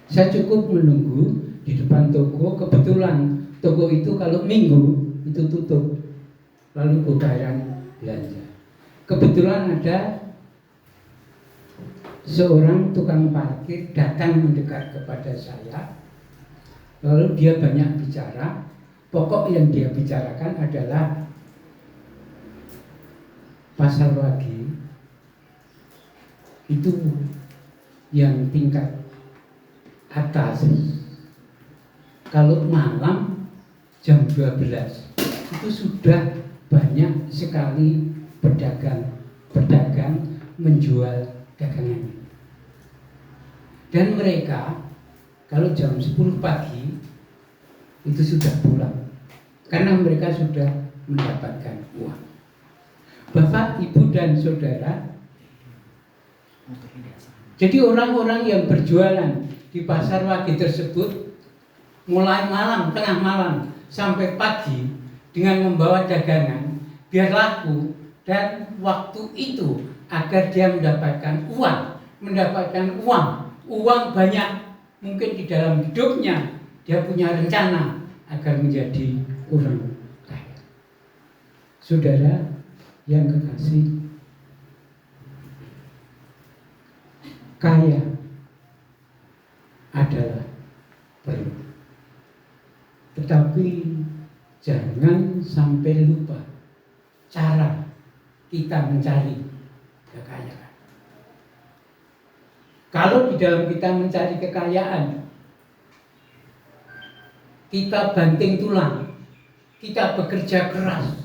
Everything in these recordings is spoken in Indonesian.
Saya cukup menunggu di depan toko, kebetulan toko itu kalau minggu itu tutup, lalu bubaran belanja. Kebetulan ada seorang tukang parkir datang mendekat kepada saya, lalu dia banyak bicara. Pokok yang dia bicarakan adalah Pasar Wage itu yang tingkat atas, kalau malam jam 12 itu sudah banyak sekali pedagang menjual dagangannya. Dan mereka kalau jam 10 pagi itu sudah pulang karena mereka sudah mendapatkan uang. Bapak, Ibu, dan Saudara, jadi orang-orang yang berjualan di Pasar Wage tersebut mulai malam, tengah malam sampai pagi dengan membawa dagangan biar laku, dan waktu itu agar dia mendapatkan uang banyak. Mungkin di dalam hidupnya dia punya rencana agar menjadi orang kaya. Saudara yang kekasih, kaya adalah perlu, tetapi jangan sampai lupa cara kita mencari kekayaan. Kalau di dalam kita mencari kekayaan, kita banting tulang, kita bekerja keras,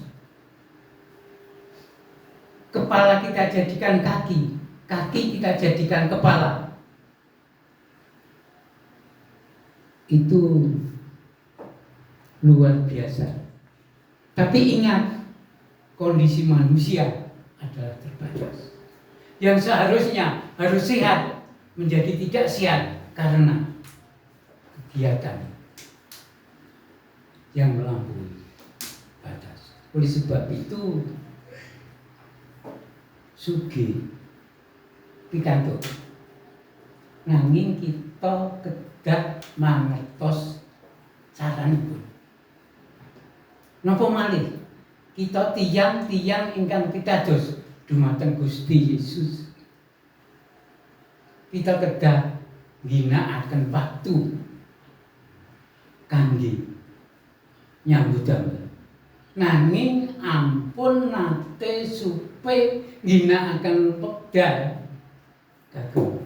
kepala kita jadikan kaki, kaki kita jadikan kepala, itu luar biasa. Tapi ingat, kondisi manusia adalah terbatas. Yang seharusnya harus sehat menjadi tidak sehat karena kegiatan yang melampaui batas. Oleh sebab itu, sugih pikantuk nanging kita kedah mangertos caranipun. Napa malih kita tiyang-tiyang ingkang pitados dumateng Gusti Yesus, kita kedah ngginakaken waktu kangge nyambut damel. Nanging ampun nate supe ngginakaken wekdal kagem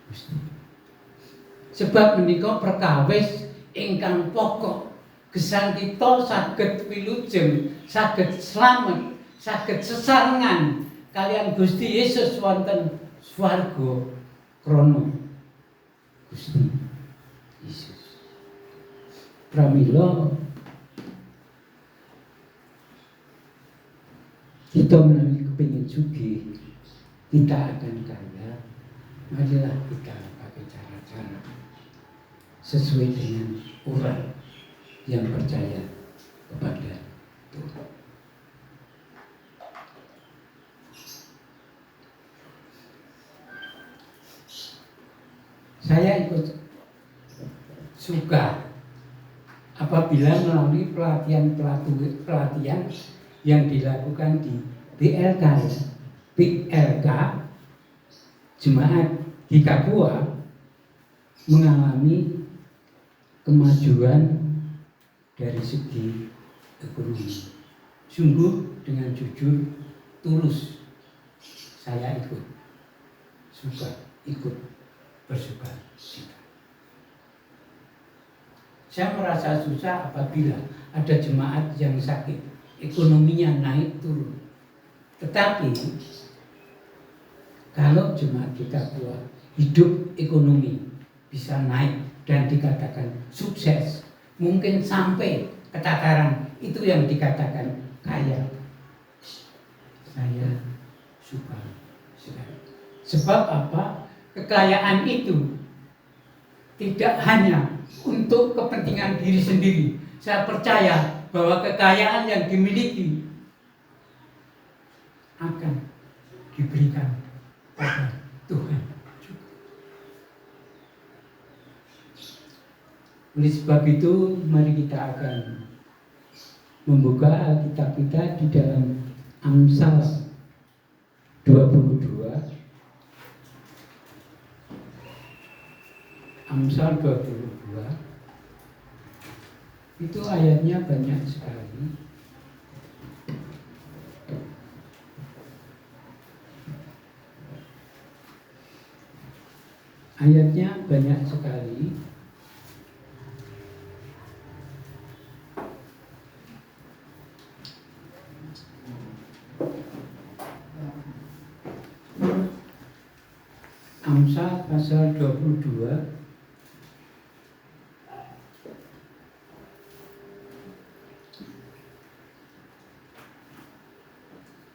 Gusti. Sebab menika perkawis ingkang pokok gesang kita saged wilujeng, saged slamet, saged sesarengan kalian Gusti Yesus wonten swarga krana Gusti Yesus. Pramila kita menawi kepingin sugih, kita akan kaya, marilah kita pakai cara-cara sesuai dengan orang yang percaya kepada Tuhan. Saya ikut suka apabila melalui pelatihan yang dilakukan di BLK Jemaat di Papua mengalami kemajuan dari segi ekonomi. Sungguh dengan jujur, tulus saya ikut bersuka cita. Saya merasa susah apabila ada jemaat yang sakit, ekonominya naik turun. Tetapi kalau jemaat kita kuat, hidup ekonomi bisa naik dan dikatakan sukses, mungkin sampai ke tataran itu yang dikatakan kaya. Saya suka sekali. Sebab apa? Kekayaan itu tidak hanya untuk kepentingan diri sendiri. Saya percaya bahwa kekayaan yang dimiliki akan diberikan pada Tuhan juga. Oleh sebab itu, mari kita akan membuka Alkitab kita di dalam Amsal 22. Amsal 22 itu ayatnya banyak sekali. Ayatnya banyak sekali. Amsal pasal 22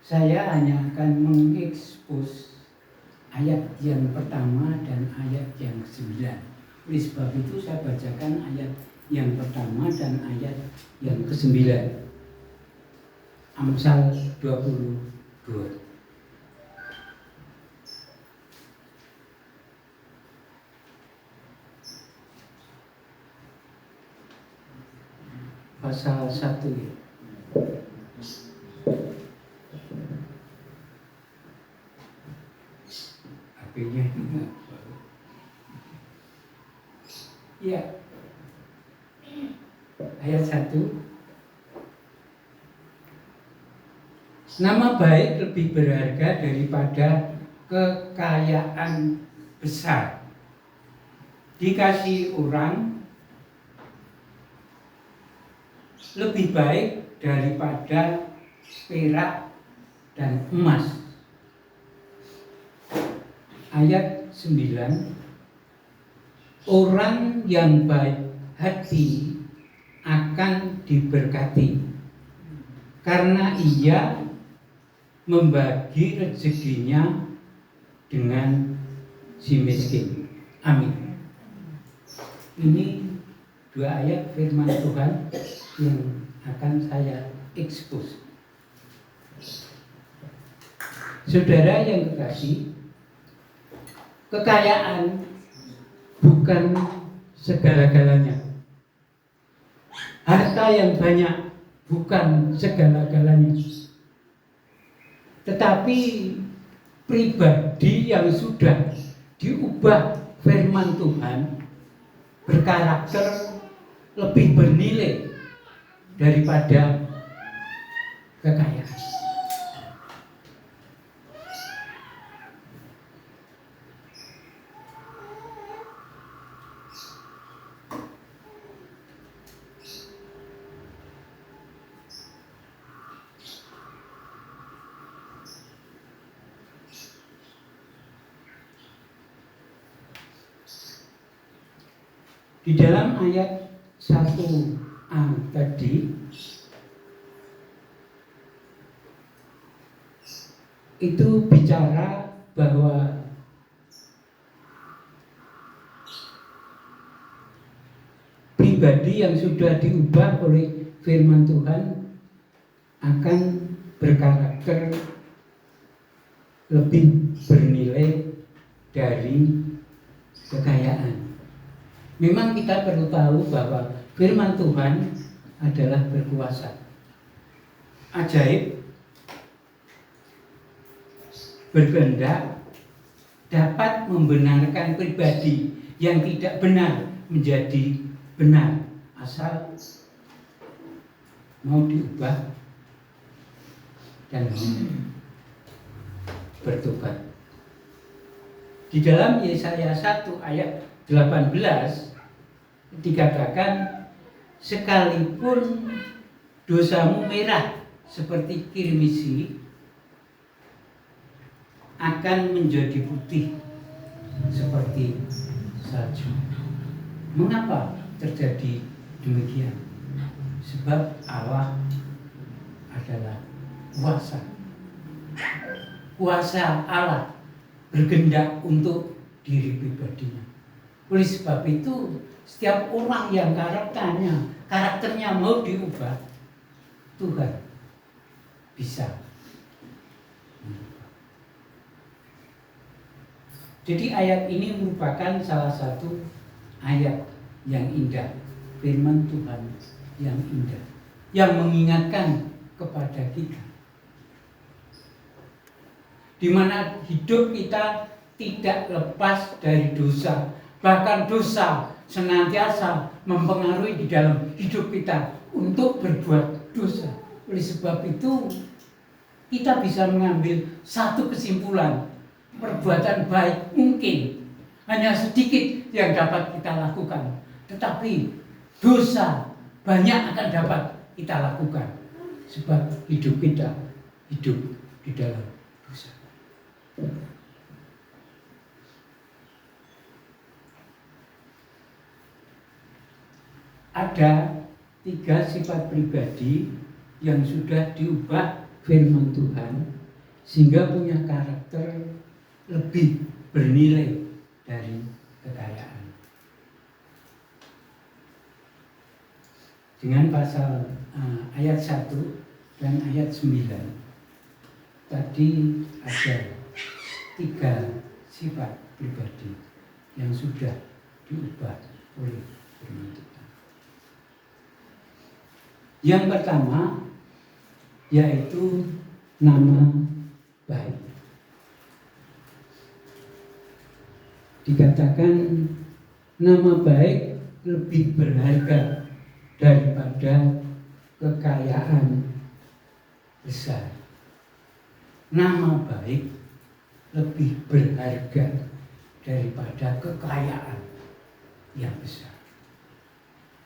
saya hanya akan mengekspos ayat yang pertama dan ayat yang ke-9. Oleh sebab itu saya bacakan ayat yang pertama dan ayat yang ke-9. Amsal 22. Pasal 1 ya. HP-nya ya. Ayat 1. Nama baik lebih berharga daripada kekayaan besar. Dikasih orang lebih baik daripada perak dan emas. Ayat 9. Orang yang baik hati akan diberkati, karena ia membagi rezekinya dengan si miskin. Amin. Ini dua ayat firman Tuhan yang akan saya ekspos. Saudara yang kekasih, kekayaan bukan segala-galanya. Harta yang banyak bukan segala-galanya. Tetapi pribadi yang sudah diubah firman Tuhan berkarakter lebih bernilai daripada kekayaan. Di dalam ayat 1a tadi itu bicara bahwa pribadi yang sudah diubah oleh firman Tuhan akan berkarakter lebih bernilai dari kekayaan. Memang kita perlu tahu bahwa firman Tuhan adalah berkuasa. Ajaib, berkehendak, dapat membenarkan pribadi yang tidak benar menjadi benar, asal mau diubah dan mau bertobat. Di dalam Yesaya 1 ayat 18 dikatakan, sekalipun dosamu merah seperti kirmisi, akan menjadi putih seperti salju. Mengapa terjadi demikian? Sebab Allah adalah kuasa. Kuasa Allah berkehendak untuk diri pribadinya. Oleh sebab itu, setiap orang yang karakternya mau diubah, Tuhan bisa. Jadi ayat ini merupakan salah satu ayat yang indah, firman Tuhan yang indah, yang mengingatkan kepada kita, di mana hidup kita tidak lepas dari dosa, bahkan dosa senantiasa mempengaruhi di dalam hidup kita untuk berbuat dosa. Oleh sebab itu kita bisa mengambil satu kesimpulan, perbuatan baik mungkin hanya sedikit yang dapat kita lakukan, tetapi dosa banyak akan dapat kita lakukan, sebab hidup kita hidup di dalam dosa. Ada 3 sifat pribadi yang sudah diubah firman Tuhan sehingga punya karakter lebih bernilai dari kekayaan. Dengan pasal ayat 1 dan ayat 9 tadi ada 3 sifat pribadi yang sudah diubah oleh firman Tuhan. Yang pertama yaitu nama baik. Dikatakan nama baik lebih berharga daripada kekayaan besar. Nama baik lebih berharga daripada kekayaan yang besar,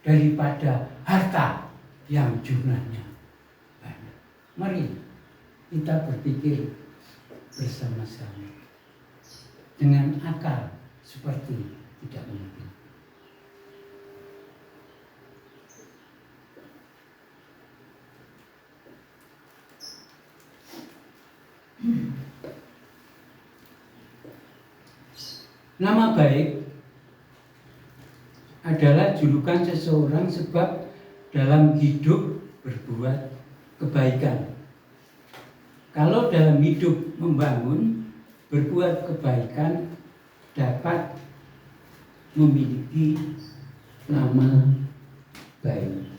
daripada harta yang jumlahnya banyak. Mari kita berpikir bersama-sama dengan akal seperti tidak mungkin. Nama baik adalah julukan seseorang sebab dalam hidup berbuat kebaikan. Kalau dalam hidup membangun, berbuat kebaikan dapat memiliki nama baik.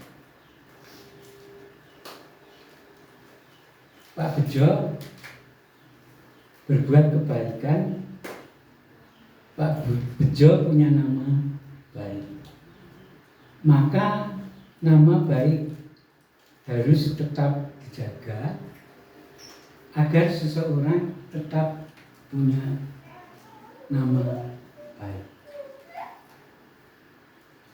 Pak Bejo berbuat kebaikan, Pak Bejo punya nama baik. Maka nama baik harus tetap dijaga agar seseorang tetap punya nama baik.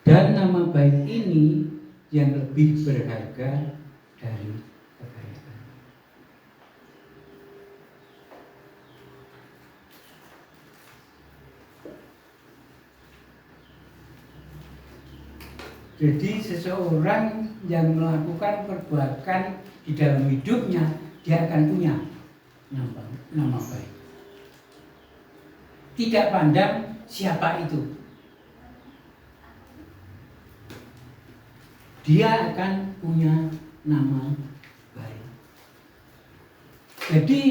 Dan nama baik ini yang lebih berharga dari kekayaan. Jadi seseorang yang melakukan perbuatan di dalam hidupnya, dia akan punya nama baik. Tidak pandang siapa itu, dia akan punya nama baik. Jadi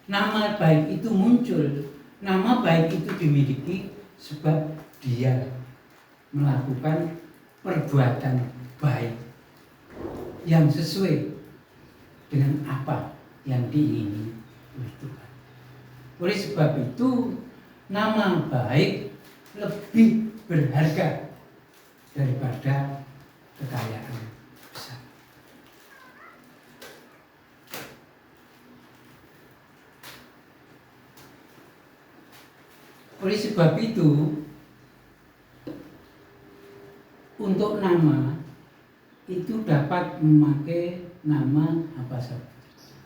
nama baik itu muncul, nama baik itu dimiliki sebab dia melakukan perbuatan baik yang sesuai dengan apa yang diingini oleh Tuhan. Oleh sebab itu nama baik lebih berharga daripada kekayaan besar. Oleh sebab itu, untuk nama itu dapat memakai nama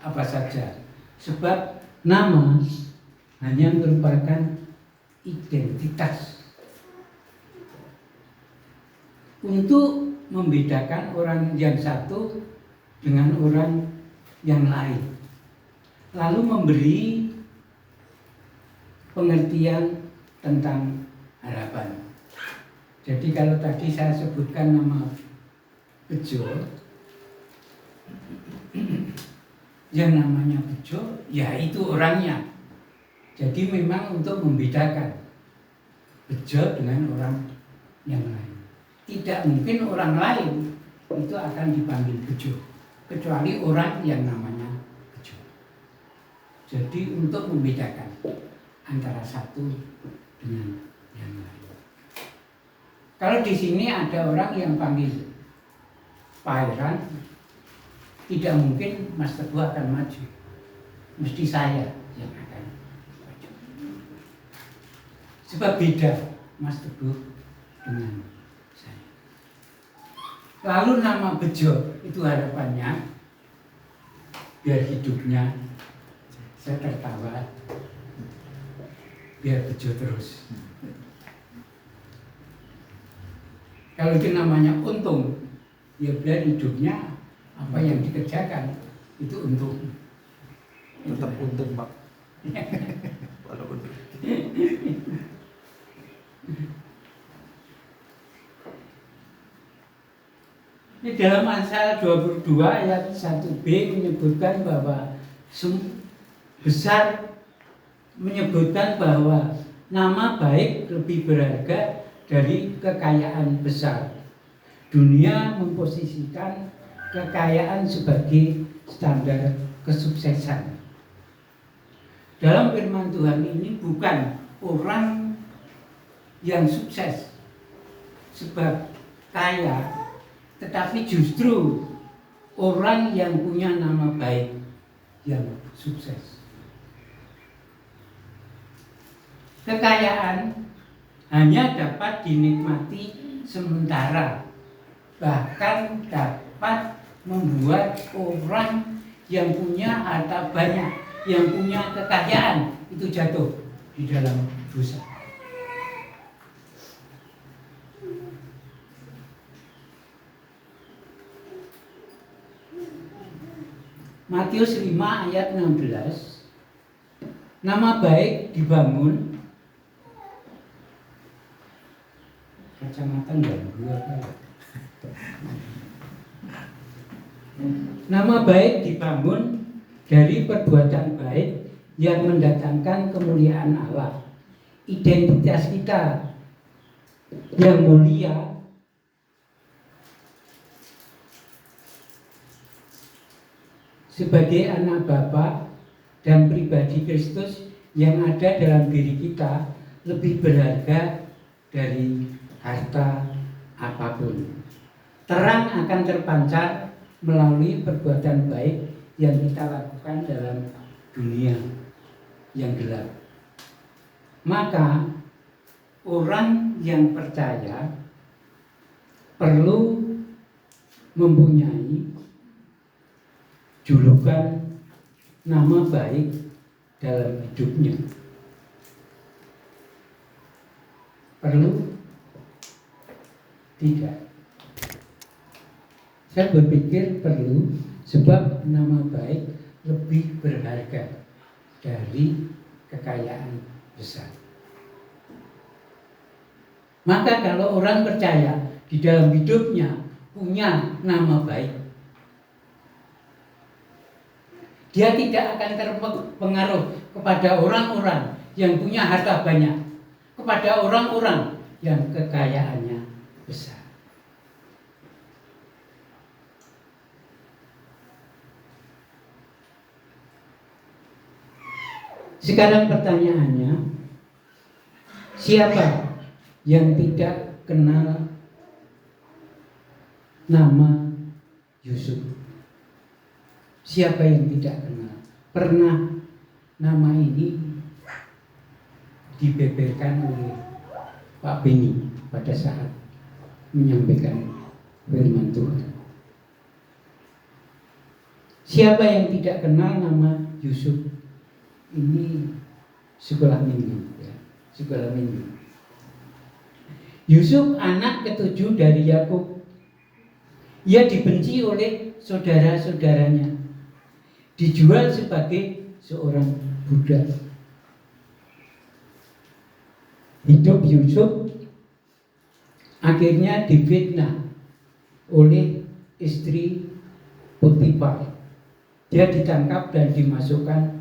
apa saja. Sebab nama hanya merupakan identitas untuk membedakan orang yang satu dengan orang yang lain, lalu memberi pengertian tentang harapan. Jadi kalau tadi saya sebutkan nama Bejo, yang namanya Bejo, ya itu orangnya. Jadi memang untuk membedakan Bejo dengan orang yang lain. tidak mungkin orang lain itu akan dipanggil bejo, kecuali orang yang namanya bejo. Jadi untuk membedakan antara satu dengan yang lain. Kalau di sini ada orang yang panggil Pangeran, tidak mungkin Mas Teguh akan maju, mesti saya yang akan maju. Sebab beda Mas Teguh dengan saya. Lalu nama bejo itu harapannya biar hidupnya saya tertawa, biar bejo terus. Kalau itu namanya untung, ya biar hidupnya apa yang dikerjakan itu untung. Tetap untung, Pak. Walaupun ini dalam Amsal 22 ayat 1b menyebutkan bahwa besar menyebutkan bahwa nama baik lebih berharga dari kekayaan besar. Dunia memposisikan kekayaan sebagai standar kesuksesan. Dalam firman Tuhan ini bukan orang yang sukses sebab kaya, tetapi justru orang yang punya nama baik yang sukses. Kekayaan hanya dapat dinikmati sementara, bahkan dapat membuat orang yang punya harta banyak, yang punya kekayaan itu jatuh di dalam dosa. Matius 5 ayat 16, nama baik dibangun. Kacamata ganggu apa? Nama baik dibangun dari perbuatan baik yang mendatangkan kemuliaan Allah. Identitas kita yang mulia sebagai anak Bapa dan pribadi Kristus yang ada dalam diri kita lebih berharga dari harta apapun. Terang akan terpancar melalui perbuatan baik yang kita lakukan dalam dunia yang gelap. Maka orang yang percaya perlu mempunyai julukan nama baik dalam hidupnya. Perlu? Tidak. Saya berpikir perlu, sebab nama baik lebih berharga dari kekayaan besar. Maka kalau orang percaya di dalam hidupnya punya nama baik, dia tidak akan terpengaruh kepada orang-orang yang punya harta banyak, kepada orang-orang yang kekayaannya besar. Sekarang pertanyaannya, siapa yang tidak kenal nama Yusuf? Siapa yang tidak kenal? Pernah nama ini dibeberkan oleh Pak Beni pada saat menyampaikan firman Tuhan. Siapa yang tidak kenal nama Yusuf? Ini sekolah minggu, ya, sekolah minggu. Yusuf anak ketujuh dari Yakub. Ia dibenci oleh saudara-saudaranya, dijual sebagai seorang budak. Hidup Yusuf akhirnya difitnah oleh istri Potifar. Dia ditangkap dan dimasukkan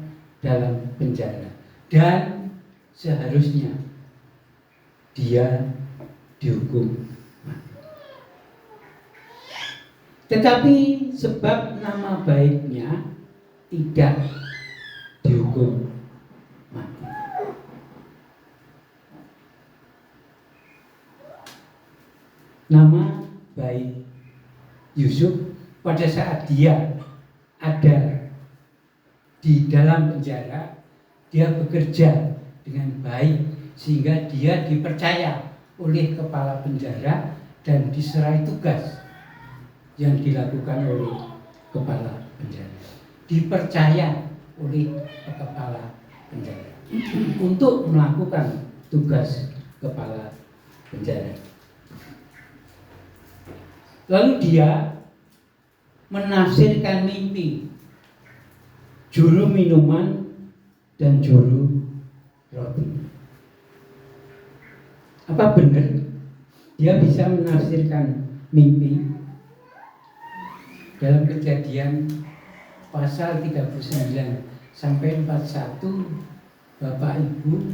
dalam penjara, dan seharusnya dia dihukum mati. Tetapi sebab nama baiknya tidak dihukum mati. Nama baik Yusuf pada saat dia ada di dalam penjara, dia bekerja dengan baik sehingga dia dipercaya oleh kepala penjara dan diserai tugas yang dilakukan oleh kepala penjara. Dipercaya oleh kepala penjara untuk melakukan tugas kepala penjara. Lalu dia menafsirkan mimpi juru minuman dan juru roti. Apa benar dia bisa menafsirkan mimpi? Dalam Kejadian pasal 39 sampai 41 Bapak Ibu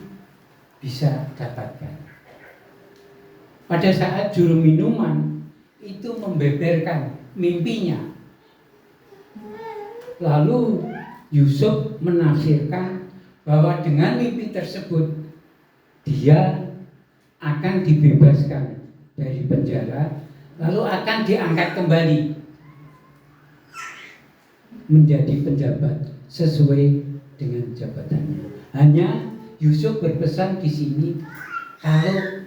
bisa dapatkan. Pada saat juru minuman itu membeberkan mimpinya, lalu Yusuf menafsirkan bahwa dengan mimpi tersebut dia akan dibebaskan dari penjara, lalu akan diangkat kembali menjadi penjabat sesuai dengan jabatannya. Hanya Yusuf berpesan di sini, kalau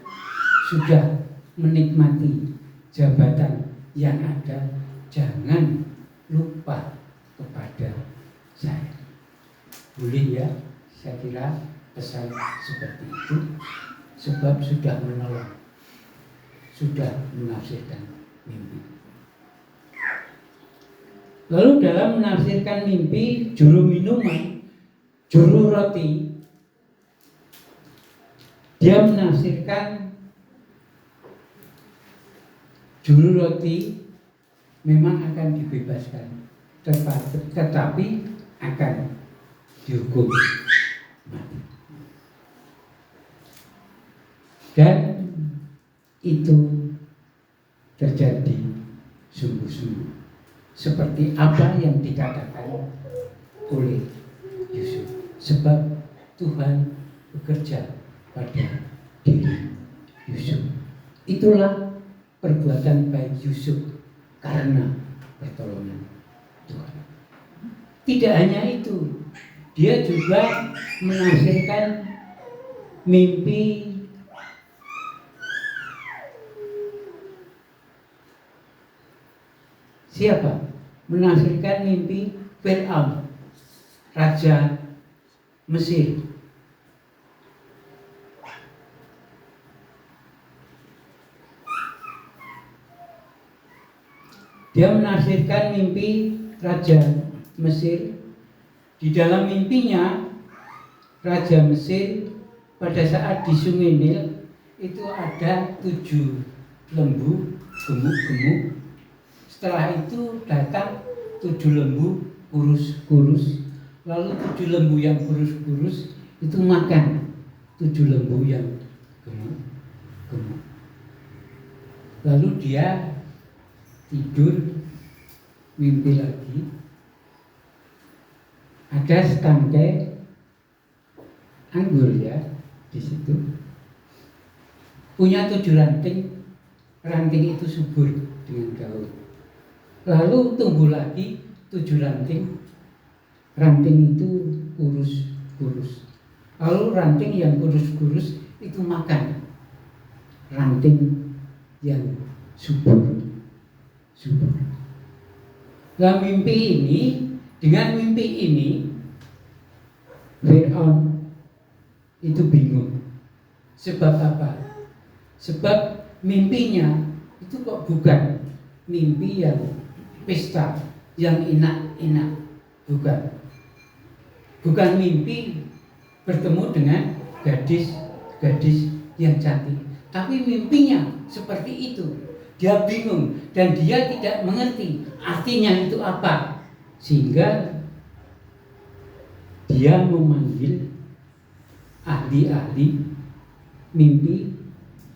sudah menikmati jabatan yang ada, jangan lupa kepada saya. Boleh ya, saya kira pesan seperti itu, sebab sudah menolong, sudah menafsirkan mimpi. Lalu dalam menafsirkan mimpi juru minuman, juru roti, dia menafsirkan juru roti memang akan dibebaskan, tetapi akan dihukum mati. Dan itu terjadi sungguh-sungguh seperti apa yang dikatakan oleh Yusuf, sebab Tuhan bekerja pada diri Yusuf. Itulah perbuatan baik Yusuf karena pertolongan Tuhan. Tidak hanya itu, dia juga menafsirkan mimpi siapa? Menafsirkan mimpi Fir'aun, raja Mesir. Dia menafsirkan mimpi raja Mesir. Di dalam mimpinya, raja Mesir pada saat di Sungai Nil itu ada 7 lembu gemuk-gemuk. Setelah itu datang 7 lembu kurus-kurus. Lalu 7 lembu yang kurus-kurus itu makan 7 lembu yang gemuk-gemuk. Lalu dia tidur, mimpi lagi, ada setangkai anggur ya di situ, punya 7 ranting, ranting itu subur dengan gaul. Lalu tumbuh lagi 7 ranting, ranting itu kurus-kurus. Lalu ranting yang kurus-kurus itu makan ranting yang subur. Nah, dengan mimpi ini Fir'aun itu bingung. Sebab apa? Sebab mimpinya itu kok bukan mimpi yang pesta, yang enak-enak. Bukan mimpi bertemu dengan gadis yang cantik, tapi mimpinya seperti itu. Dia bingung dan dia tidak mengerti artinya itu apa, sehingga dia memanggil ahli-ahli mimpi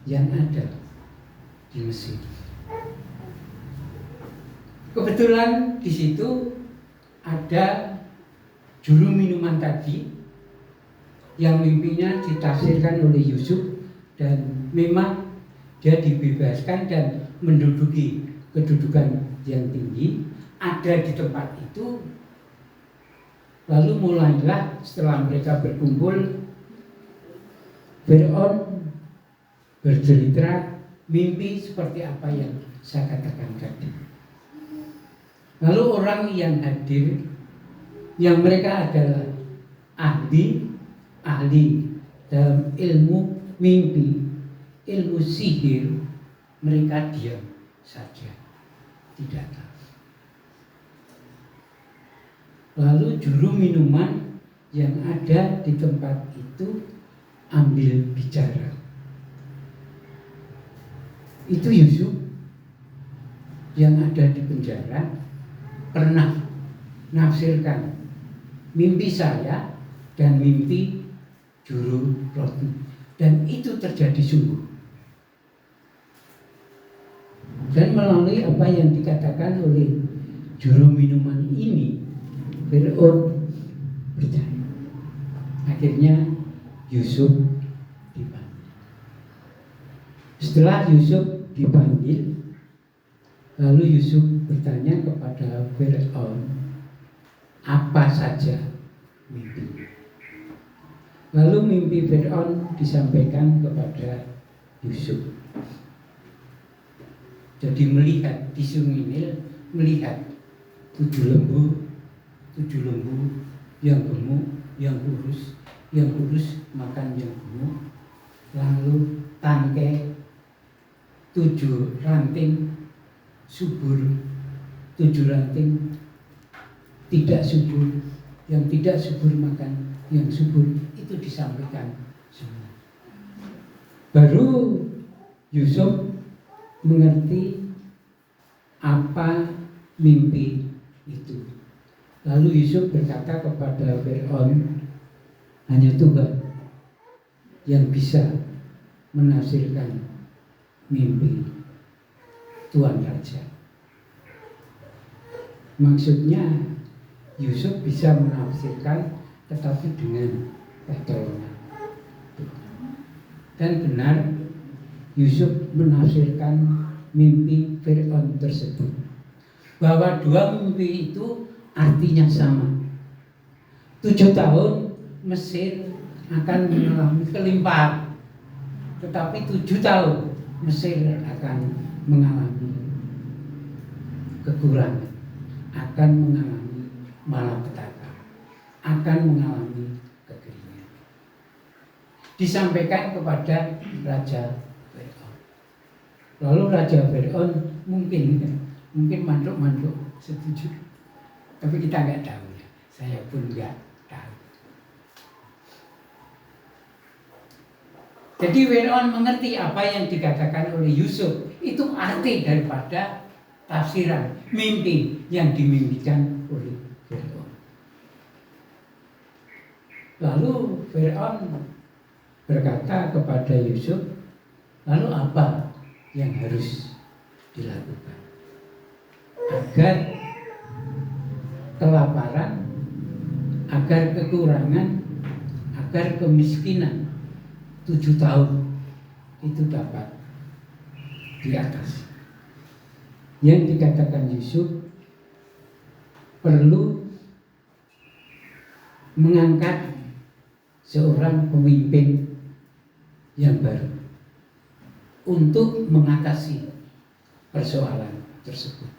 yang ada di Mesir. Kebetulan di situ ada juru minuman tadi yang mimpinya ditafsirkan oleh Yusuf, dan memang dia dibebaskan dan menduduki kedudukan yang tinggi, ada di tempat itu. Lalu mulailah setelah mereka berkumpul, Fir'aun bercerita mimpi seperti apa yang saya katakan tadi. Lalu orang yang hadir, yang mereka adalah ahli dalam ilmu mimpi, ilmu sihir, mereka diam saja, tidak tahu. Lalu juru minuman yang ada di tempat itu ambil bicara. Itu Yusuf yang ada di penjara pernah nafsirkan mimpi saya dan mimpi juru roti, dan itu terjadi sungguh. Dan melalui apa yang dikatakan oleh juru minuman ini, Fir'aun percaya. Akhirnya Yusuf dipanggil. Setelah Yusuf dipanggil, lalu Yusuf bertanya kepada Fir'aun apa saja mimpi. Lalu mimpi Fir'aun disampaikan kepada Yusuf. Jadi melihat di Sungai, melihat 7 lembu yang gemuk, yang kurus makan yang gemuk. Lalu tangkai 7 ranting subur, 7 ranting tidak subur, yang tidak subur makan yang subur. Itu disampaikan semua. Baru Yusuf mengerti apa mimpi itu. Lalu Yusuf berkata kepada Fir'aun, hanya Tuhan yang bisa menafsirkan mimpi Tuan Raja. Maksudnya Yusuf bisa menafsirkan, tetapi dengan pertolongan Tuhan. Dan benar Yusuf menafsirkan mimpi Fir'aun tersebut, bahwa 2 mimpi itu artinya sama. 7 tahun Mesir akan mengalami kelimpahan, tetapi 7 tahun Mesir akan mengalami kekurangan, akan mengalami malapetaka, akan mengalami kekeringan. Disampaikan kepada Raja Fir'aun. Lalu Raja Fir'aun mungkin mantuk-mantuk setuju, tapi kita nggak tahu ya. Saya pun nggak tahu. Jadi Fir'aun mengerti apa yang dikatakan oleh Yusuf. Itu arti daripada tafsiran mimpi yang dimimpikan oleh Fir'aun. Lalu Fir'aun berkata kepada Yusuf, lalu apa yang harus dilakukan agar kelaparan, agar kekurangan, agar kemiskinan 7 tahun itu dapat diatasi. Yang dikatakan Yusuf, perlu mengangkat seorang pemimpin yang baru untuk mengatasi persoalan tersebut.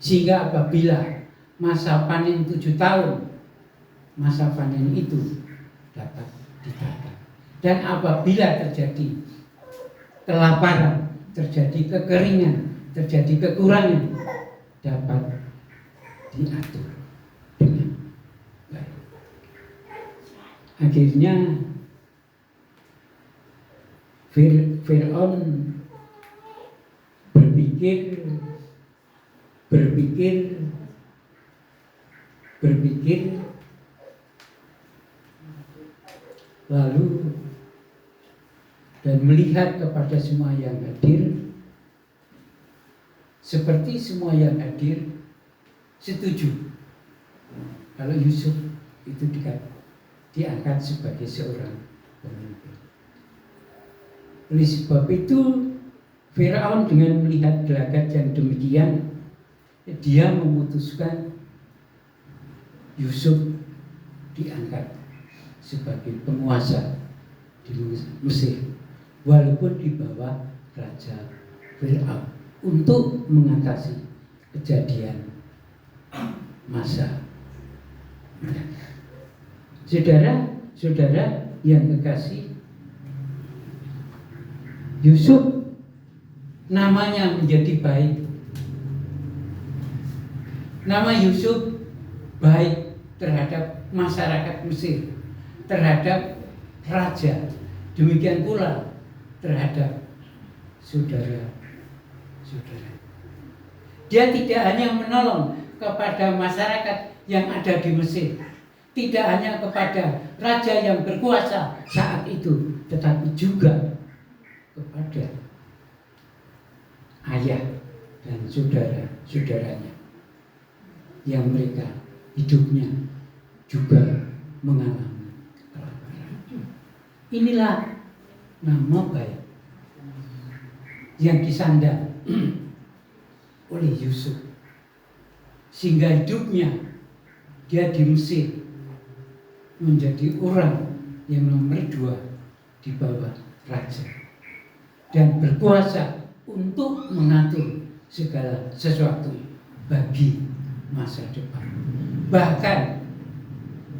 Sehingga apabila masa panen 7 tahun, masa panen itu dapat ditata. Dan apabila terjadi kelaparan, terjadi kekeringan, terjadi kekurangan, dapat diatur dengan baik. Akhirnya Fir'aun berpikir lalu dan melihat kepada semua yang hadir, seperti semua yang hadir setuju kalau Yusuf itu diangkat sebagai seorang pemimpin. Oleh sebab itu Firaun dengan melihat gelagat yang demikian, dia memutuskan Yusuf diangkat sebagai penguasa di Mesir, walaupun di bawah Raja Firaun, untuk mengatasi kejadian masa mendatang. Saudara-saudara yang kekasih, Yusuf namanya menjadi baik. Nama Yusuf baik terhadap masyarakat Mesir, terhadap raja, demikian pula terhadap saudara-saudara. Dia tidak hanya menolong kepada masyarakat yang ada di Mesir, tidak hanya kepada raja yang berkuasa saat itu, tetapi juga kepada ayah dan saudara-saudaranya yang mereka hidupnya juga mengalami kelaparan. Inilah nama baik yang disandang oleh Yusuf, sehingga hidupnya dia di Mesir menjadi orang yang nomor 2 di bawah raja dan berkuasa untuk mengatur segala sesuatu bagi masa depan. Bahkan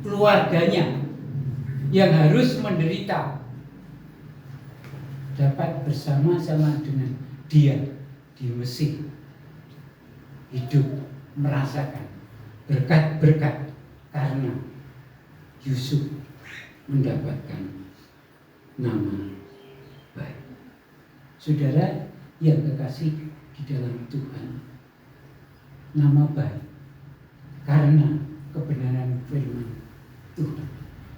keluarganya yang harus menderita dapat bersama-sama dengan dia di Mesir, hidup merasakan berkat-berkat karena Yusuf mendapatkan nama baik. Saudara yang kekasih di dalam Tuhan, nama baik karena kebenaran firman Tuhan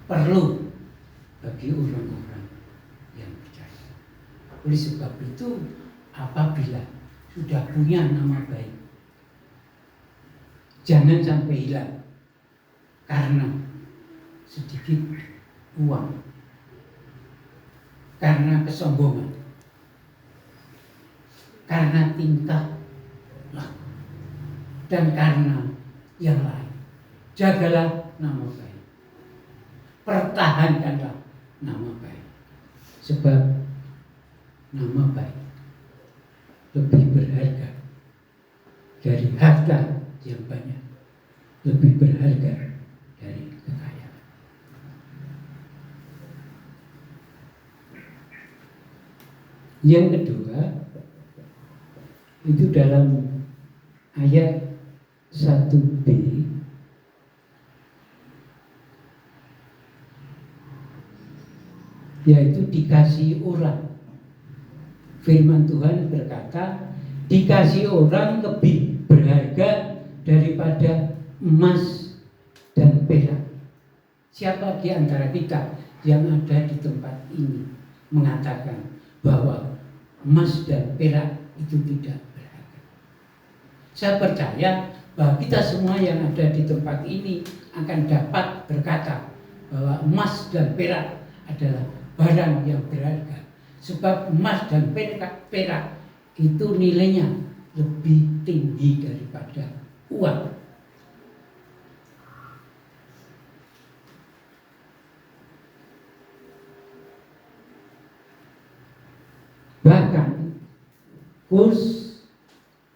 perlu bagi orang-orang yang percaya. Oleh sebab itu, apabila sudah punya nama baik, jangan sampai hilang karena sedikit uang, karena kesombongan, karena tingkah laku, dan karena yang lain. Jagalah nama baik, pertahankanlah nama baik, sebab nama baik lebih berharga dari harta yang banyak, lebih berharga dari kekayaan. Yang kedua, itu dalam ayat 1b, yaitu dikasih orang. Firman Tuhan berkata, dikasih orang lebih berharga daripada emas dan perak. Siapa di antara kita yang ada di tempat ini mengatakan bahwa emas dan perak itu tidak berharga? Saya percaya bahwa kita semua yang ada di tempat ini akan dapat berkata bahwa emas dan perak adalah barang yang berharga. Sebab emas dan perak itu nilainya lebih tinggi daripada uang. Bahkan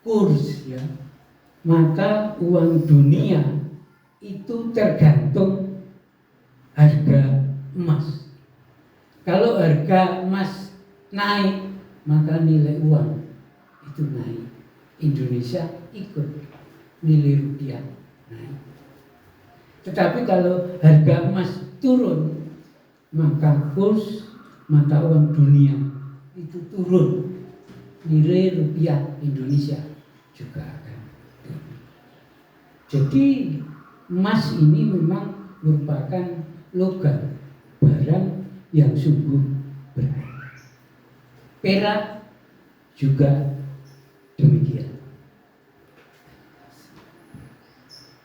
kurs ya, mata uang dunia itu tergantung harga emas. Kalau harga emas naik, maka nilai uang itu naik. Indonesia ikut, nilai rupiah naik. Tetapi kalau harga emas turun, maka kurs mata uang dunia itu turun, nilai rupiah Indonesia juga akan turun. Jadi emas ini memang merupakan logam, barang yang sungguh berharga. Perak juga demikian.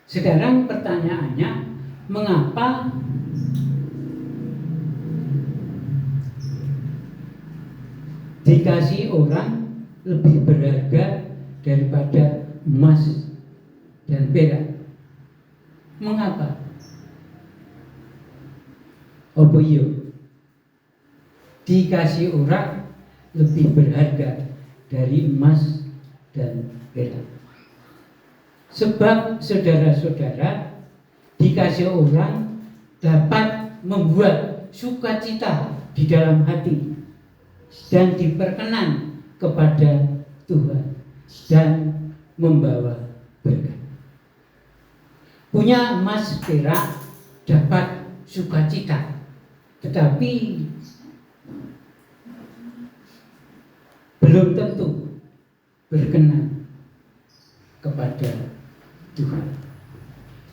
Sekarang pertanyaannya, mengapa dikasih orang lebih berharga daripada emas dan perak? Mengapa? Apa iya? Dikasih orang lebih berharga dari emas dan perak. Sebab saudara-saudara, dikasih orang dapat membuat sukacita di dalam hati dan diperkenan kepada Tuhan dan membawa berkat. Punya emas perak dapat sukacita, tetapi belum tentu berkenan kepada Tuhan.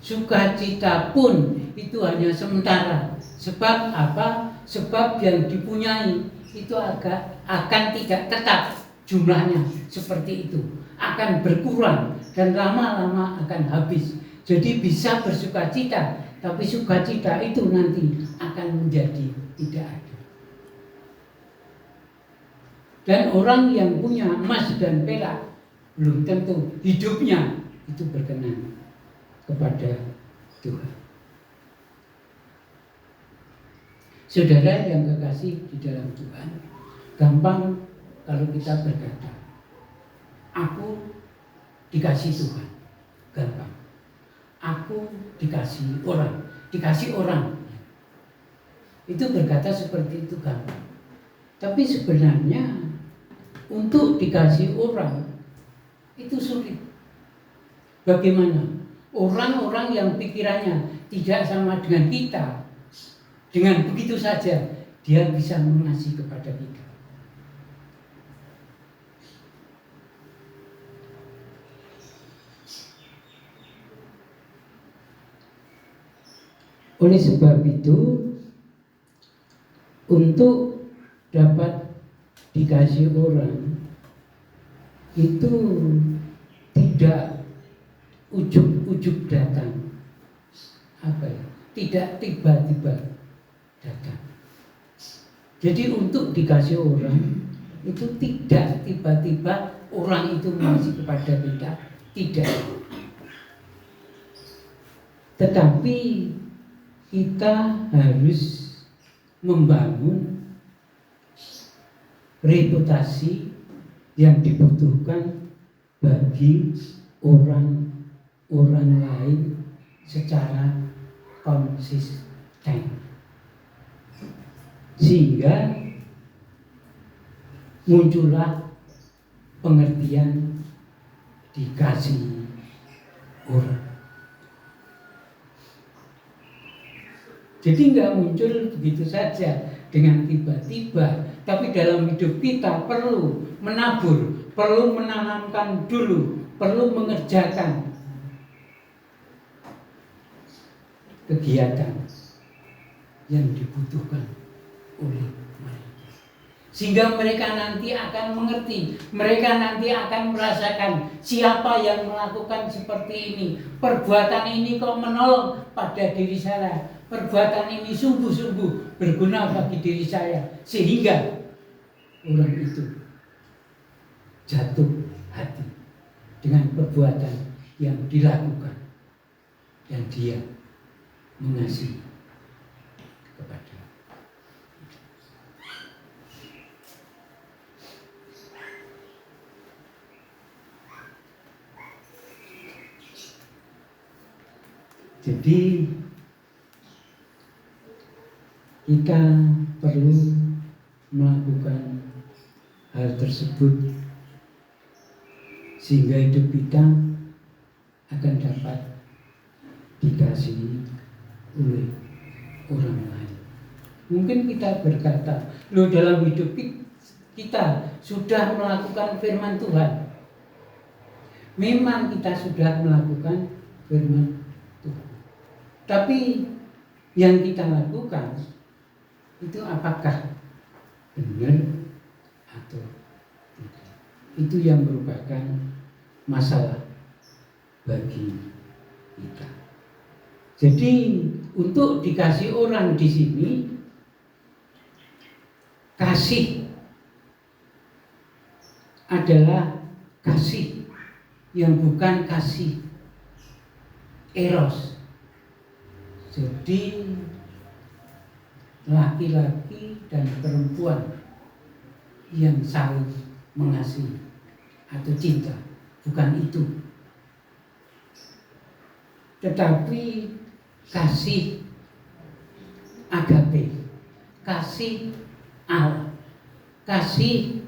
Sukacita pun itu hanya sementara. Sebab apa? Sebab yang dipunyai itu akan tidak tetap jumlahnya seperti itu. Akan berkurang dan lama-lama akan habis. Jadi bisa bersukacita, tapi sukacita itu nanti akan menjadi tidak ada. Dan orang yang punya emas dan perak belum tentu hidupnya itu berkenan kepada Tuhan. Saudara yang kekasih di dalam Tuhan, gampang kalau kita berkata, aku dikasih Tuhan, gampang. Aku dikasih orang. Itu berkata seperti itu gampang. Tapi sebenarnya untuk dikasih orang itu sulit. Bagaimana? Orang-orang yang pikirannya tidak sama dengan kita, dengan begitu saja dia bisa mengasihi kepada kita. Oleh sebab itu, untuk dapat dikasih orang itu tidak ujuk-ujuk datang, tidak tiba-tiba datang. Jadi untuk dikasih orang itu tidak tiba-tiba orang itu mengasihi kepada kita, tidak. Tetapi kita harus membangun reputasi yang dibutuhkan bagi orang lain secara konsisten, sehingga muncullah pengertian dikasih orang. Jadi nggak muncul begitu saja dengan tiba-tiba, tapi dalam hidup kita perlu menabur, perlu menanamkan dulu, perlu mengerjakan kegiatan yang dibutuhkan oleh mereka, sehingga mereka nanti akan mengerti, mereka nanti akan merasakan siapa yang melakukan seperti ini, perbuatan ini kok menolong pada diri saya, perbuatan ini sungguh-sungguh berguna bagi diri saya, sehingga orang itu jatuh hati dengan perbuatan yang dilakukan dan dia mengasihi kepada. Jadi kita perlu melakukan hal tersebut sehingga hidup kita akan dapat dikasihi oleh orang lain. Mungkin kita berkata, loh dalam hidup kita sudah melakukan firman Tuhan. Memang kita sudah melakukan firman Tuhan. Tapi yang kita lakukan itu apakah benar atau tidak? Itu yang merupakan masalah bagi kita. Jadi untuk dikasih orang di sini, kasih adalah kasih yang bukan kasih eros. Jadi laki-laki dan perempuan yang saling mengasihi atau cinta, bukan itu. Tetapi kasih agape, kasih Allah, kasih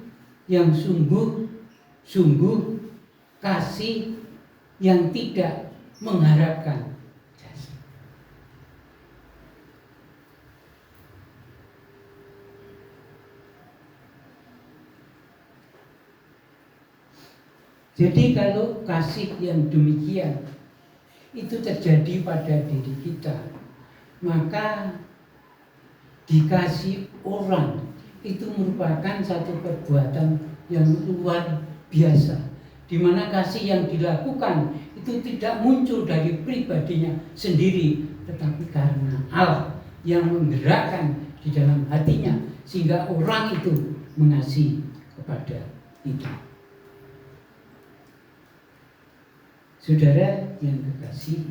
yang sungguh-sungguh, kasih yang tidak mengharapkan jasa. Jadi kalau kasih yang demikian itu terjadi pada diri kita, maka dikasih orang itu merupakan satu perbuatan yang luar biasa, di mana kasih yang dilakukan itu tidak muncul dari pribadinya sendiri, tetapi karena Allah yang menggerakkan di dalam hatinya sehingga orang itu mengasihi kepada kita. Saudara yang kekasih,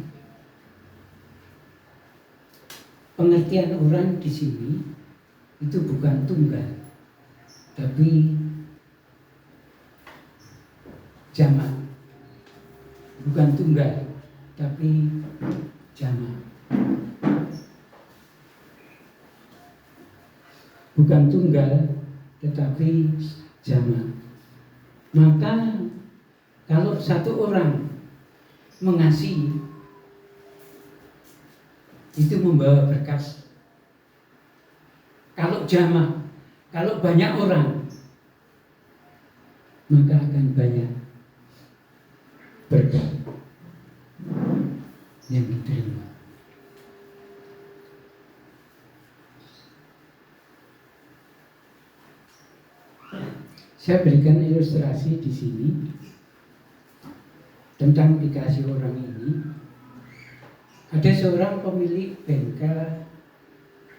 pengertian orang di sini itu bukan tunggal, tapi jamak. Bukan tunggal, tapi jamak. Bukan tunggal, tetapi jamak. Maka kalau satu orang mengasihi, itu membawa berkat. Kalau jamak, kalau banyak orang, maka akan banyak berkat yang diterima. Saya berikan ilustrasi di sini tentang dikasih orang ini. Ada seorang pemilik bengkel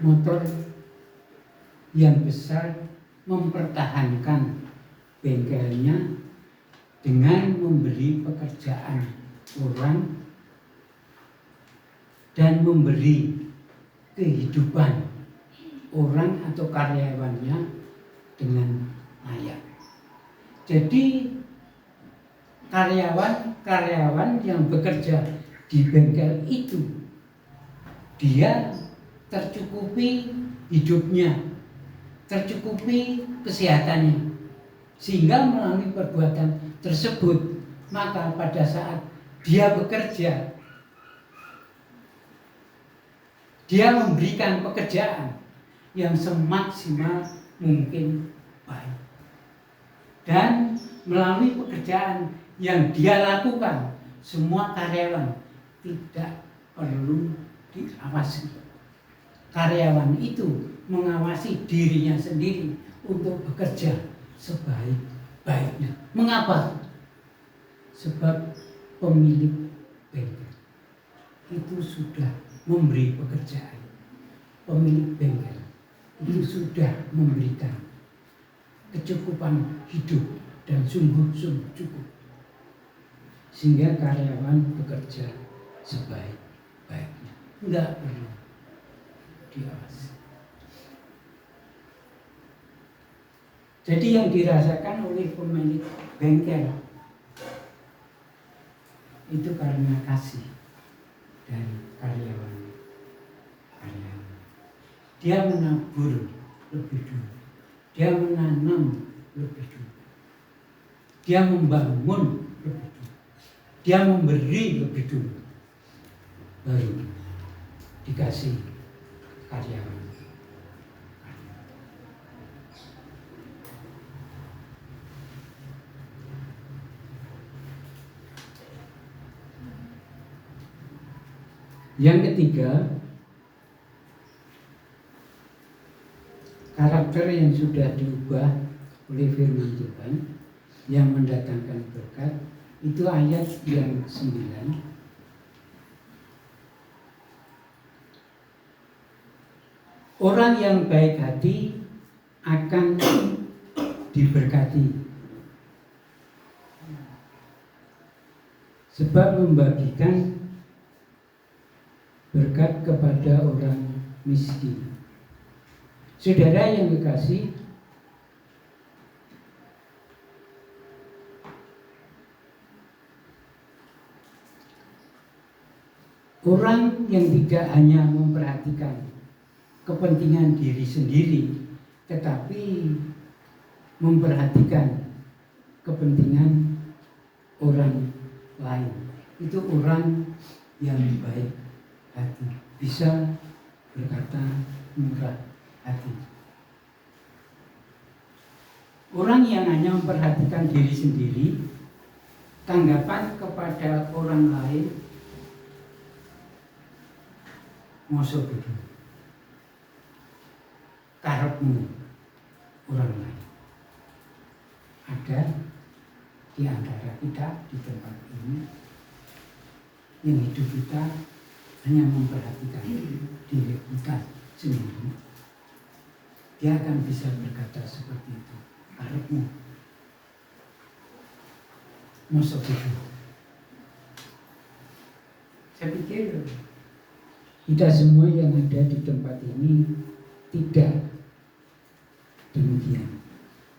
motor yang besar mempertahankan bengkelnya dengan memberi pekerjaan orang dan memberi kehidupan orang atau karyawannya dengan layak. Jadi karyawan yang bekerja di bengkel itu, dia tercukupi hidupnya, tercukupi kesehatannya, sehingga melalui perbuatan tersebut, maka pada saat dia bekerja, dia memberikan pekerjaan yang semaksimal mungkin baik. Dan melalui pekerjaan yang dia lakukan, semua karyawan tidak perlu diawasi. Karyawan itu mengawasi dirinya sendiri untuk bekerja sebaik-baiknya. Mengapa? Sebab pemilik bengkel itu sudah memberi pekerjaan. Pemilik bengkel itu sudah memberikan kecukupan hidup dan sungguh-sungguh cukup, sehingga karyawan bekerja sebaik-baiknya, enggak perlu diawasi. Jadi yang dirasakan oleh pemilik bengkel itu karena kasih dari karyawan. Dia menabur lebih dulu, dia menanam lebih dulu, dia membangun lebih dulu, dia memberi lebih dulu, baru dikasih karyawan. Yang ketiga, karakter yang sudah diubah oleh firman Tuhan yang mendatangkan berkat, itu ayat yang 9. Orang yang baik hati akan diberkati, sebab membagikan berkat kepada orang miskin. Saudara yang kekasih, orang yang tidak hanya memperhatikan kepentingan diri sendiri, tetapi memperhatikan kepentingan orang lain, itu orang yang baik hati, bisa berkata murah hati. Orang yang hanya memperhatikan diri sendiri, tanggapan kepada orang lain mosok itu karepmu orang lain. Ada di antara kita di tempat ini yang hidup kita hanya memperhatikan diri kita sendiri. Dia akan bisa berkata seperti itu, karepmu mosok itu. Saya pikir kita semua yang ada di tempat ini tidak demikian.